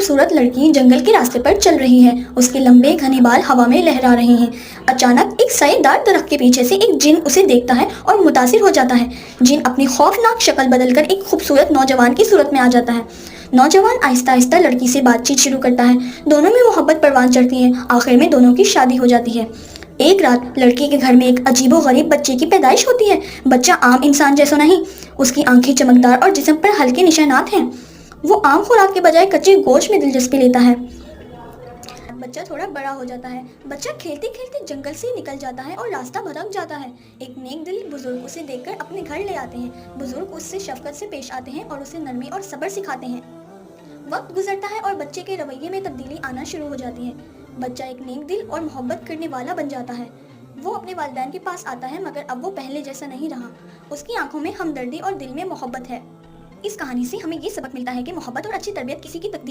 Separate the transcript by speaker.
Speaker 1: خوبصورت لڑکی جنگل کے راستے پر چل رہی ہے۔ اس کے لمبے گھنے بال ہوا میں لہرا رہے ہیں۔ اچانک ایک سایہ دار درخت کے پیچھے سے ایک جن اسے دیکھتا ہے اور متاثر ہو جاتا ہے۔ جن اپنی خوفناک شکل بدل کر ایک خوبصورت نوجوان کی صورت میں آ جاتا ہے۔ نوجوان آہستہ آہستہ لڑکی سے بات چیت شروع کرتا ہے۔ دونوں میں محبت پروان چڑھتی ہے۔ آخر میں دونوں کی شادی ہو جاتی ہے۔ ایک رات لڑکی کے گھر میں ایک عجیب و غریب بچے کی پیدائش ہوتی ہے۔ بچہ عام انسان جیسا نہیں، اس کی آنکھیں چمکدار اور جسم پر ہلکے نشانات ہیں۔ وہ عام خوراک کے بجائے کچے گوشت میں دلچسپی لیتا ہے۔ بچہ تھوڑا بڑا ہو جاتا ہے۔ بچہ کھیلتے کھیلتے جنگل سے نکل جاتا ہے اور راستہ بھٹک جاتا ہے۔ ایک نیک دل بزرگ اسے دیکھ کر اپنے گھر لے آتے ہیں۔ بزرگ اس سے شفقت سے پیش آتے ہیں اور اسے نرمی اور صبر سکھاتے ہیں۔ وقت گزرتا ہے اور بچے کے رویے میں تبدیلی آنا شروع ہو جاتی ہے۔ بچہ ایک نیک دل اور محبت کرنے والا بن جاتا ہے۔ وہ اپنے والدین کے پاس آتا ہے، مگر اب وہ پہلے جیسا نہیں رہا۔ اس کی آنکھوں میں ہمدردی اور دل میں محبت ہے۔ اس کہانی سے ہمیں یہ سبق ملتا ہے کہ محبت اور اچھی تربیت کسی کی تقدیر